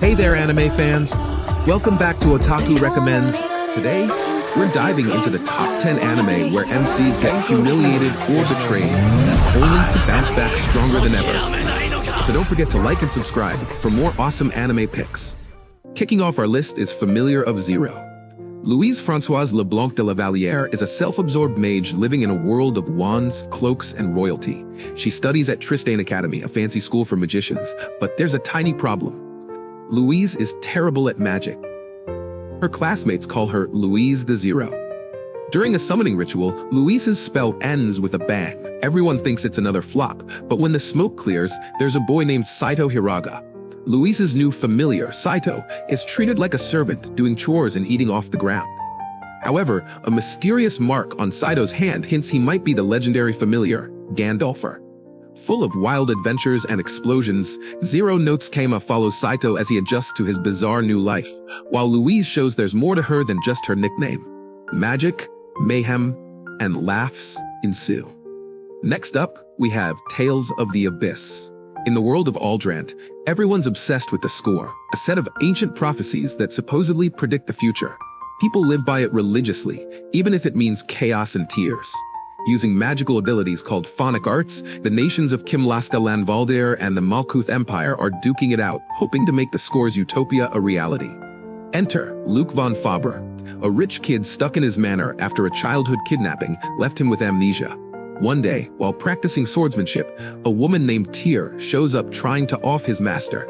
Hey there, anime fans! Welcome back to Otaku Recommends. Today, we're diving into the top 10 anime where MCs get humiliated or betrayed, only to bounce back stronger than ever. So don't forget to like and subscribe for more awesome anime picks. Kicking off our list is Familiar of Zero. Louise Françoise Leblanc de la Vallière is a self-absorbed mage living in a world of wands, cloaks, and royalty. She studies at Tristane Academy, a fancy school for magicians, but there's a tiny problem. Louise is terrible at magic. Her classmates call her Louise the Zero. During a summoning ritual, Louise's spell ends with a bang. Everyone thinks it's another flop, but when the smoke clears, there's a boy named Saito Hiraga. Louise's new familiar, Saito, is treated like a servant, doing chores and eating off the ground. However, a mysterious mark on Saito's hand hints he might be the legendary familiar, Gandalfer. Full of wild adventures and explosions, Zero Notsukema follows Saito as he adjusts to his bizarre new life, while Louise shows there's more to her than just her nickname. Magic, mayhem, and laughs ensue. Next up, we have Tales of the Abyss. In the world of Aldrant, everyone's obsessed with the score, a set of ancient prophecies that supposedly predict the future. People live by it religiously, even if it means chaos and tears. Using magical abilities called phonic arts, the nations of Kimlaska Lanvaldir and the Malkuth Empire are duking it out, hoping to make the score's utopia a reality. Enter Luke von Faber, a rich kid stuck in his manor after a childhood kidnapping left him with amnesia. One day, while practicing swordsmanship, a woman named Tyr shows up trying to off his master.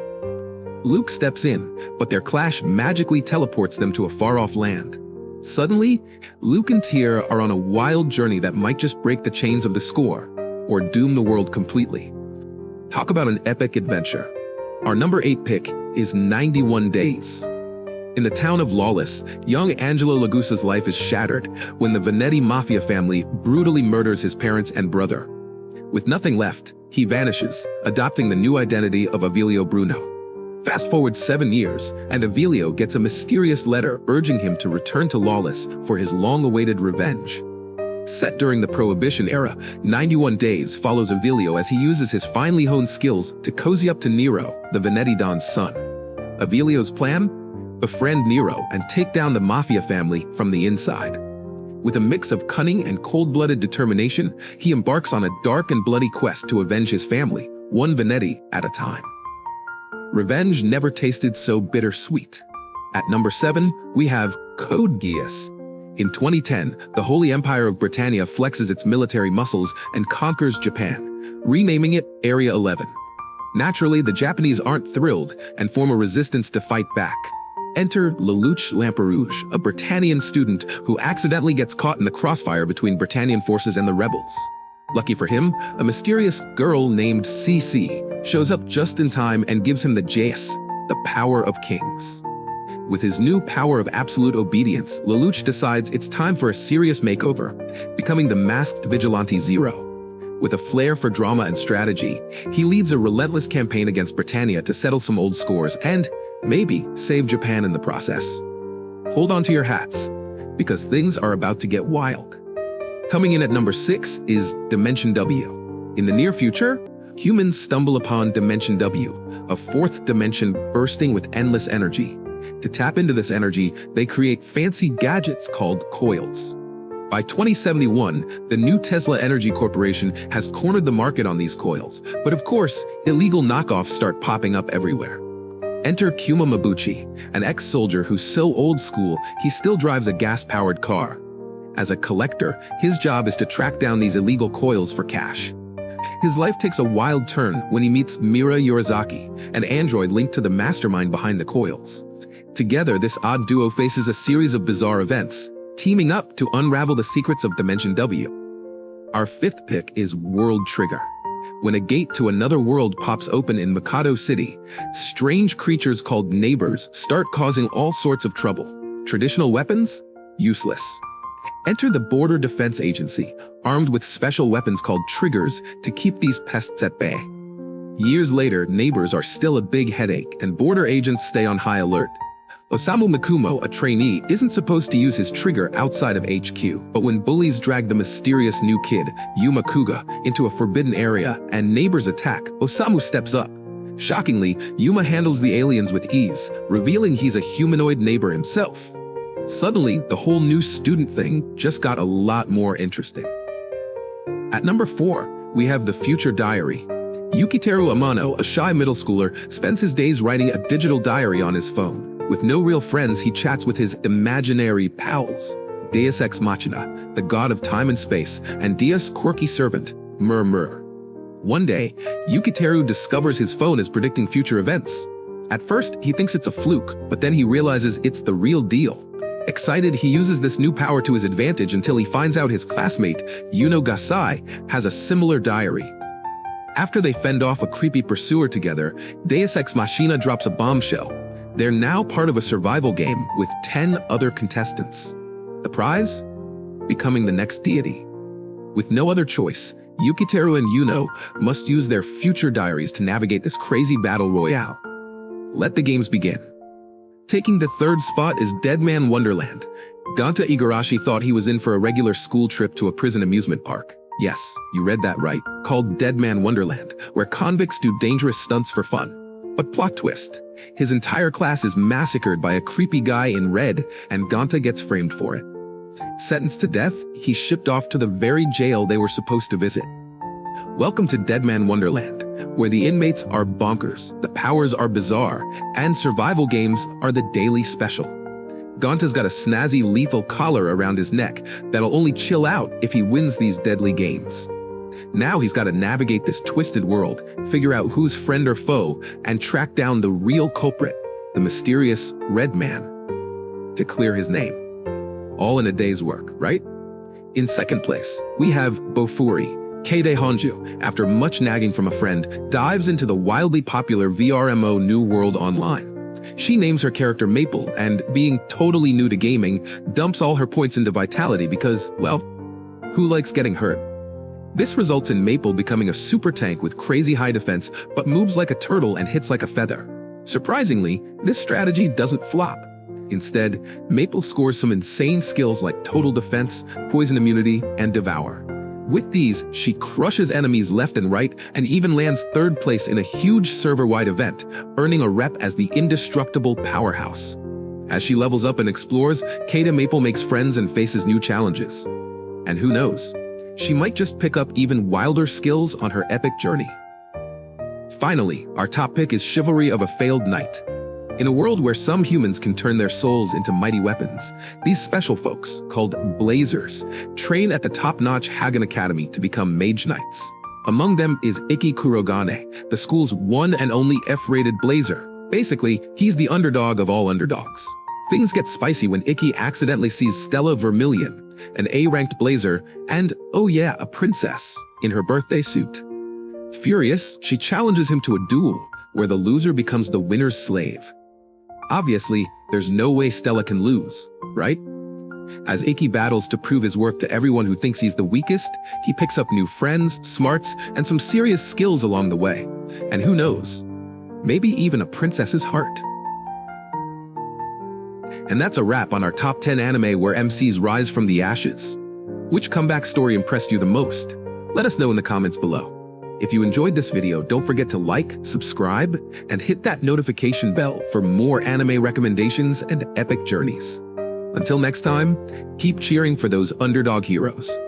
Luke steps in, but their clash magically teleports them to a far-off land. Suddenly, Luke and Tyr are on a wild journey that might just break the chains of the score, or doom the world completely. Talk about an epic adventure. Our number 8 pick is 91 Days. In the town of Lawless, young Angelo Lagusa's life is shattered when the Venetti mafia family brutally murders his parents and brother. With nothing left, he vanishes, adopting the new identity of Avilio Bruno. Fast forward 7 years, and Avilio gets a mysterious letter urging him to return to Lawless for his long-awaited revenge. Set during the Prohibition era, 91 Days follows Avilio as he uses his finely honed skills to cozy up to Nero, the Venetti Don's son. Avilio's plan? Befriend Nero and take down the mafia family from the inside. With a mix of cunning and cold-blooded determination, he embarks on a dark and bloody quest to avenge his family, one Venetti at a time. Revenge never tasted so bittersweet. At number 7, we have Code Geass. In 2010, the Holy Empire of Britannia flexes its military muscles and conquers Japan, renaming it Area 11. Naturally, the Japanese aren't thrilled and form a resistance to fight back. Enter Lelouch Lamperouge, a Britannian student who accidentally gets caught in the crossfire between Britannian forces and the rebels. Lucky for him, a mysterious girl named CC shows up just in time and gives him the Jace, the power of kings. With his new power of absolute obedience, Lelouch decides it's time for a serious makeover, becoming the masked vigilante Zero. With a flair for drama and strategy, he leads a relentless campaign against Britannia to settle some old scores and, maybe, save Japan in the process. Hold on to your hats, because things are about to get wild. Coming in at number 6 is Dimension W. In the near future, humans stumble upon Dimension W, a fourth dimension bursting with endless energy. To tap into this energy, they create fancy gadgets called coils. By 2071, the new Tesla Energy Corporation has cornered the market on these coils, but of course, illegal knockoffs start popping up everywhere. Enter Kuma Mabuchi, an ex-soldier who's so old school, he still drives a gas-powered car. As a collector, his job is to track down these illegal coils for cash. His life takes a wild turn when he meets Mira Yorizaki, an android linked to the mastermind behind the coils. Together, this odd duo faces a series of bizarre events, teaming up to unravel the secrets of Dimension W. Our 5th pick is World Trigger. When a gate to another world pops open in Mikado City, strange creatures called neighbors start causing all sorts of trouble. Traditional weapons? Useless. Enter the Border Defense Agency, armed with special weapons called triggers to keep these pests at bay. Years later, neighbors are still a big headache, and border agents stay on high alert. Osamu Mikumo, a trainee, isn't supposed to use his trigger outside of HQ, but when bullies drag the mysterious new kid, Yuma Kuga, into a forbidden area and neighbors attack, Osamu steps up. Shockingly, Yuma handles the aliens with ease, revealing he's a humanoid neighbor himself. Suddenly, the whole new student thing just got a lot more interesting. At number 4, we have the Future Diary. Yukiteru Amano, a shy middle schooler, spends his days writing a digital diary on his phone. With no real friends, he chats with his imaginary pals. Deus Ex Machina, the god of time and space, and Dia's quirky servant, Murmur. One day, Yukiteru discovers his phone is predicting future events. At first, he thinks it's a fluke, but then he realizes it's the real deal. Excited, he uses this new power to his advantage until he finds out his classmate, Yuno Gasai, has a similar diary. After they fend off a creepy pursuer together, Deus Ex Machina drops a bombshell. They're now part of a survival game with 10 other contestants. The prize? Becoming the next deity. With no other choice, Yukiteru and Yuno must use their future diaries to navigate this crazy battle royale. Let the games begin. Taking the 3rd spot is Deadman Wonderland. Gonta Igarashi thought he was in for a regular school trip to a prison amusement park. Yes, you read that right, called Deadman Wonderland, where convicts do dangerous stunts for fun. But plot twist, his entire class is massacred by a creepy guy in red, and Gonta gets framed for it. Sentenced to death, he's shipped off to the very jail they were supposed to visit. Welcome to Deadman Wonderland, where the inmates are bonkers, the powers are bizarre, and survival games are the daily special. Gonta's got a snazzy lethal collar around his neck that'll only chill out if he wins these deadly games. Now he's got to navigate this twisted world, figure out who's friend or foe, and track down the real culprit, the mysterious Red Man, to clear his name. All in a day's work, right? In 2nd place, we have Bofuri. Keide Honju, after much nagging from a friend, dives into the wildly popular VRMO New World Online. She names her character Maple and, being totally new to gaming, dumps all her points into Vitality because, well, who likes getting hurt? This results in Maple becoming a super tank with crazy high defense but moves like a turtle and hits like a feather. Surprisingly, this strategy doesn't flop. Instead, Maple scores some insane skills like Total Defense, Poison Immunity, and Devour. With these, she crushes enemies left and right and even lands 3rd place in a huge server-wide event, earning a rep as the indestructible powerhouse. As she levels up and explores, Keide Maple makes friends and faces new challenges. And who knows, she might just pick up even wilder skills on her epic journey. Finally, our top pick is Chivalry of a Failed Knight. In a world where some humans can turn their souls into mighty weapons, these special folks, called Blazers, train at the top-notch Hagen Academy to become Mage Knights. Among them is Ikki Kurogane, the school's one and only F-rated Blazer. Basically, he's the underdog of all underdogs. Things get spicy when Ikki accidentally sees Stella Vermilion, an A-ranked Blazer, and, oh yeah, a princess, in her birthday suit. Furious, she challenges him to a duel, where the loser becomes the winner's slave. Obviously, there's no way Stella can lose, right? As Ikki battles to prove his worth to everyone who thinks he's the weakest, he picks up new friends, smarts, and some serious skills along the way. And who knows, maybe even a princess's heart. And that's a wrap on our top 10 anime where MCs rise from the ashes. Which comeback story impressed you the most? Let us know in the comments below. If you enjoyed this video, don't forget to like, subscribe, and hit that notification bell for more anime recommendations and epic journeys. Until next time, keep cheering for those underdog heroes.